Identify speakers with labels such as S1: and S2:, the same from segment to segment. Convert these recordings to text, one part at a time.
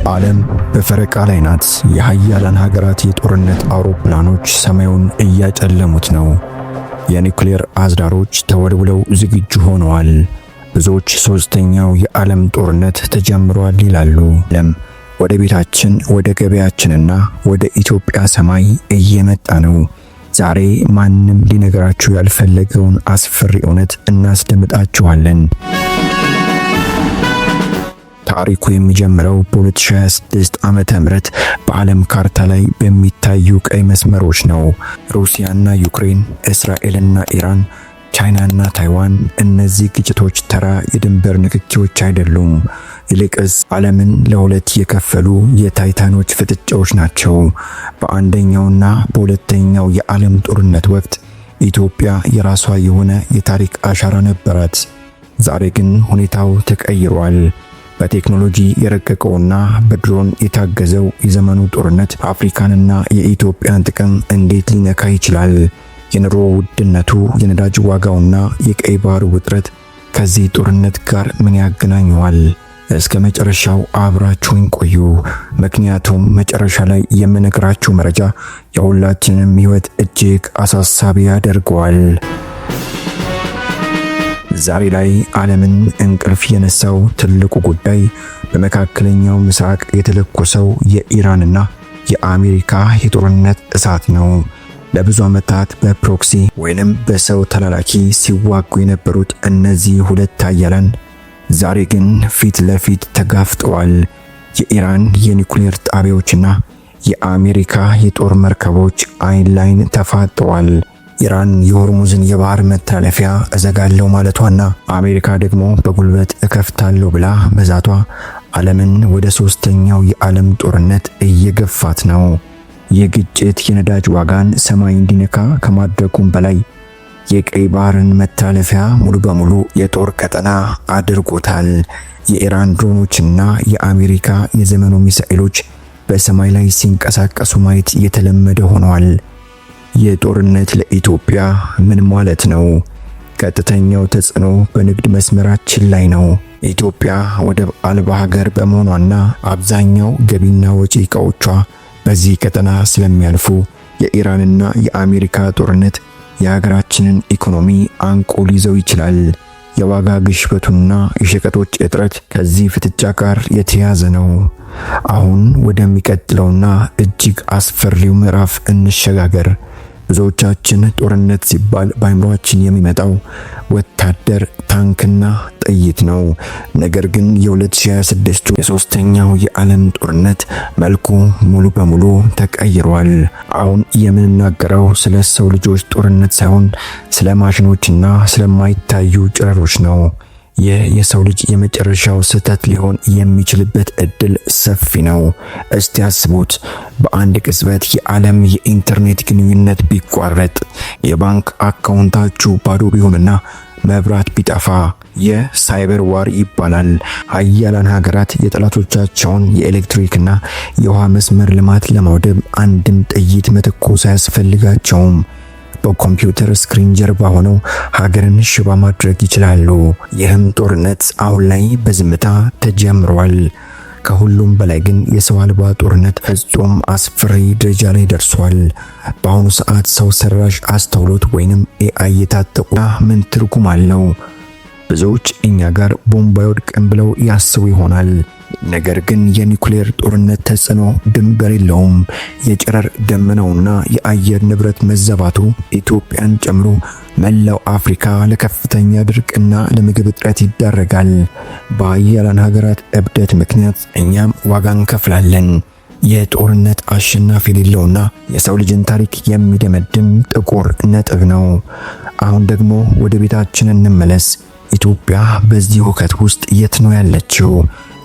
S1: ዓለም በፈረቃ ላይ ናት። የሀያላን ሀገራት የጦርነት አውሮፕላኖች ሰማዩን እያጨለሙት ነው። የኒውክሌር አዝራሮች ተወልውለው ዝግጁ ሆነዋል። ብዙዎች ሶስተኛው የዓለም ጦርነት ተጀምሯል ይላሉ። ዓለም ወደ ቤታችን፣ ወደ ገበያችንና ወደ ኢትዮጵያ ሰማይ እየመጣ ነው። ዛሬ ማንም ሊነግራችሁ ያልፈለገውን አስፈሪ እውነት እናስደምጣችኋለን። ታሪኩ የሚጀምረው በ2026 ዓመተ ምህረት በዓለም ካርታ ላይ በሚታዩ ቀይ መስመሮች ነው። ሩሲያና ዩክሬን፣ እስራኤልና ኢራን፣ ቻይናና ታይዋን። እነዚህ ግጭቶች ተራ የድንበር ንክኪዎች አይደሉም። ይልቅስ ዓለምን ለሁለት የከፈሉ የታይታኖች ፍጥጫዎች ናቸው። በአንደኛውና በሁለተኛው የዓለም ጦርነት ወቅት ኢትዮጵያ የራሷ የሆነ የታሪክ አሻራ ነበራት። ዛሬ ግን ሁኔታው ተቀይሯል። በቴክኖሎጂ የረቀቀውና በድሮን የታገዘው የዘመኑ ጦርነት አፍሪካንና የኢትዮጵያን ጥቅም እንዴት ሊነካ ይችላል? የኑሮ ውድነቱ፣ የነዳጅ ዋጋውና የቀይ ባህር ውጥረት ከዚህ ጦርነት ጋር ምን ያገናኘዋል? እስከ መጨረሻው አብራችሁን ቆዩ። ምክንያቱም መጨረሻ ላይ የምነግራችሁ መረጃ የሁላችንም ሕይወት እጅግ አሳሳቢ ያደርገዋል። ዛሬ ላይ ዓለምን እንቅልፍ የነሳው ትልቁ ጉዳይ በመካከለኛው ምስራቅ የተለኮሰው የኢራንና የአሜሪካ የጦርነት እሳት ነው። ለብዙ ዓመታት በፕሮክሲ ወይንም በሰው ተላላኪ ሲዋጉ የነበሩት እነዚህ ሁለት ኃያላን ዛሬ ግን ፊት ለፊት ተጋፍጠዋል። የኢራን የኒውክሌር ጣቢያዎችና የአሜሪካ የጦር መርከቦች አይን ላይን ተፋጠዋል። ኢራን የሆርሙዝን የባህር መተላለፊያ እዘጋለሁ ማለቷና አሜሪካ ደግሞ በጉልበት እከፍታለሁ ብላ መዛቷ ዓለምን ወደ ሶስተኛው የዓለም ጦርነት እየገፋት ነው። ይህ ግጭት የነዳጅ ዋጋን ሰማይ እንዲነካ ከማድረጉም በላይ የቀይ ባህርን መተላለፊያ ሙሉ በሙሉ የጦር ቀጠና አድርጎታል። የኢራን ድሮኖችና የአሜሪካ የዘመኑ ሚሳኤሎች በሰማይ ላይ ሲንቀሳቀሱ ማየት የተለመደ ሆነዋል። የጦርነት ለኢትዮጵያ ምን ማለት ነው? ቀጥተኛው ተጽዕኖ በንግድ መስመራችን ላይ ነው። ኢትዮጵያ ወደብ አልባ ሀገር በመሆኗና አብዛኛው ገቢና ወጪ ዕቃዎቿ በዚህ ቀጠና ስለሚያልፉ የኢራንና የአሜሪካ ጦርነት የሀገራችንን ኢኮኖሚ አንቆ ሊይዘው ይችላል። የዋጋ ግሽበቱና የሸቀጦች እጥረት ከዚህ ፍጥጫ ጋር የተያያዘ ነው። አሁን ወደሚቀጥለውና እጅግ አስፈሪው ምዕራፍ እንሸጋገር። ብዙዎቻችን ጦርነት ሲባል በአይምሮአችን የሚመጣው ወታደር፣ ታንክና ጥይት ነው። ነገር ግን የ2026 የሶስተኛው የዓለም ጦርነት መልኩ ሙሉ በሙሉ ተቀይሯል። አሁን የምንናገረው ስለ ሰው ልጆች ጦርነት ሳይሆን ስለ ማሽኖችና ስለማይታዩ ጨረሮች ነው። ይህ የሰው ልጅ የመጨረሻው ስህተት ሊሆን የሚችልበት እድል ሰፊ ነው። እስቲ ያስቡት፣ በአንድ ቅጽበት የዓለም የኢንተርኔት ግንኙነት ቢቋረጥ፣ የባንክ አካውንታችሁ ባዶ ቢሆንና መብራት ቢጠፋ፣ የሳይበር ዋር ይባላል። ሀያላን ሀገራት የጠላቶቻቸውን የኤሌክትሪክና የውሃ መስመር ልማት ለማውደም አንድም ጥይት መተኮስ አያስፈልጋቸውም። በኮምፒውተር ስክሪን ጀርባ ሆነው ሀገርን ሽባ ማድረግ ይችላሉ። ይህም ጦርነት አሁን ላይ በዝምታ ተጀምሯል። ከሁሉም በላይ ግን የሰው አልባ ጦርነት ፍጹም አስፈሪ ደረጃ ላይ ደርሷል። በአሁኑ ሰዓት ሰው ሰራሽ አስተውሎት ወይንም ኤአይ የታጠቁ ምን ትርጉም አለው? ብዙዎች እኛ ጋር ቦምብ አይወድቅም ብለው ያስቡ ይሆናል። ነገር ግን የኒውክሌር ጦርነት ተጽዕኖ ድንበር የለውም። የጨረር ደመናውና የአየር ንብረት መዛባቱ ኢትዮጵያን ጨምሮ መላው አፍሪካ ለከፍተኛ ድርቅና ለምግብ እጥረት ይዳረጋል። በሀያላን ሀገራት እብደት ምክንያት እኛም ዋጋ እንከፍላለን። የጦርነት አሸናፊ የሌለውና የሰው ልጅን ታሪክ የሚደመድም ጥቁር ነጥብ ነው። አሁን ደግሞ ወደ ቤታችን እንመለስ። ኢትዮጵያ በዚህ ሁከት ውስጥ የት ነው ያለችው?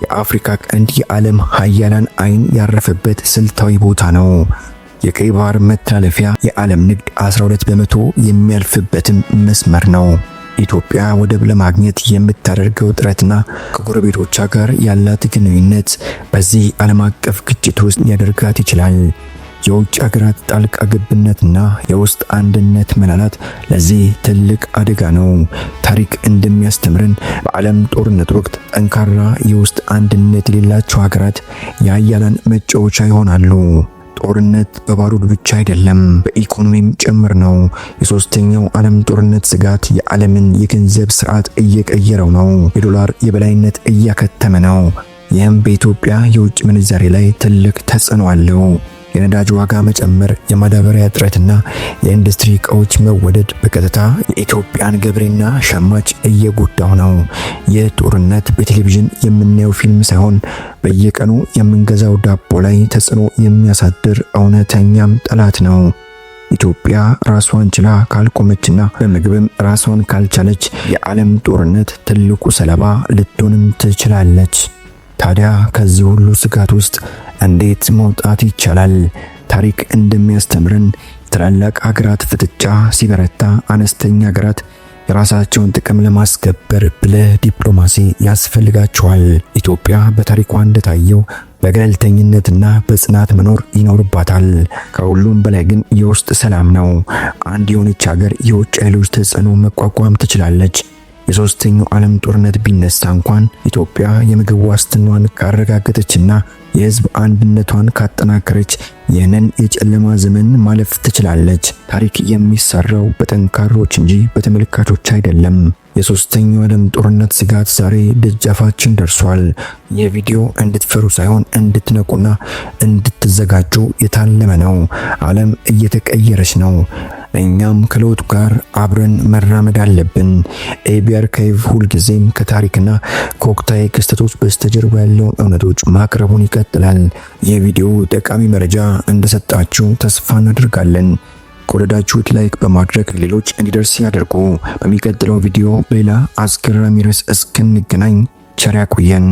S1: የአፍሪካ ቀንድ የዓለም ሀያላን አይን ያረፈበት ስልታዊ ቦታ ነው። የቀይ ባህር መተላለፊያ የዓለም ንግድ 12 በመቶ የሚያልፍበትም መስመር ነው። ኢትዮጵያ ወደብ ለማግኘት የምታደርገው ጥረትና ከጎረቤቶቿ ጋር ያላት ግንኙነት በዚህ ዓለም አቀፍ ግጭት ውስጥ ሊያደርጋት ይችላል። የውጭ ሀገራት ጣልቃ ገብነትና የውስጥ አንድነት መላላት ለዚህ ትልቅ አደጋ ነው። ታሪክ እንደሚያስተምረን በዓለም ጦርነት ወቅት ጠንካራ የውስጥ አንድነት የሌላቸው ሀገራት የኃያላን መጫወቻ ይሆናሉ። ጦርነት በባሩድ ብቻ አይደለም፣ በኢኮኖሚም ጭምር ነው። የሶስተኛው ዓለም ጦርነት ስጋት የዓለምን የገንዘብ ስርዓት እየቀየረው ነው። የዶላር የበላይነት እያከተመ ነው። ይህም በኢትዮጵያ የውጭ ምንዛሬ ላይ ትልቅ ተጽዕኖ አለው። የነዳጅ ዋጋ መጨመር፣ የማዳበሪያ እጥረትና የኢንዱስትሪ እቃዎች መወደድ በቀጥታ የኢትዮጵያን ገበሬና ሸማች እየጎዳው ነው። ይህ ጦርነት በቴሌቪዥን የምናየው ፊልም ሳይሆን በየቀኑ የምንገዛው ዳቦ ላይ ተጽዕኖ የሚያሳድር እውነተኛም ጠላት ነው። ኢትዮጵያ ራሷን ችላ ካልቆመችና በምግብም ራሷን ካልቻለች የዓለም ጦርነት ትልቁ ሰለባ ልትሆንም ትችላለች። ታዲያ ከዚህ ሁሉ ስጋት ውስጥ እንዴት መውጣት ይቻላል? ታሪክ እንደሚያስተምረን ትላልቅ ሀገራት ፍጥጫ ሲበረታ አነስተኛ ሀገራት የራሳቸውን ጥቅም ለማስከበር ብልህ ዲፕሎማሲ ያስፈልጋቸዋል። ኢትዮጵያ በታሪኳ እንደታየው በገለልተኝነትና በጽናት መኖር ይኖርባታል። ከሁሉም በላይ ግን የውስጥ ሰላም ነው። አንድ የሆነች ሀገር የውጭ ኃይሎች ተጽዕኖ መቋቋም ትችላለች። የሶስተኛው ዓለም ጦርነት ቢነሳ እንኳን ኢትዮጵያ የምግብ ዋስትናዋን ካረጋገጠችና የሕዝብ አንድነቷን ካጠናከረች ይህንን የጨለማ ዘመን ማለፍ ትችላለች። ታሪክ የሚሰራው በጠንካሮች እንጂ በተመልካቾች አይደለም። የሶስተኛው ዓለም ጦርነት ስጋት ዛሬ ደጃፋችን ደርሷል። ይህ ቪዲዮ እንድትፈሩ ሳይሆን እንድትነቁና እንድትዘጋጁ የታለመ ነው። ዓለም እየተቀየረች ነው። እኛም ከለውጡ ጋር አብረን መራመድ አለብን። ኤቢ አርካይቭ ሁልጊዜም ከታሪክና ከወቅታዊ ክስተቶች በስተጀርባ ያለውን እውነቶች ማቅረቡን ይቀጥላል። ይህ ቪዲዮ ጠቃሚ መረጃ እንደሰጣችሁ ተስፋ እናደርጋለን። ከወደዳችሁት ላይክ በማድረግ ሌሎች እንዲደርስ ያደርጉ። በሚቀጥለው ቪዲዮ በሌላ አስገራሚ ርዕስ እስክንገናኝ ቸር ያቆየን።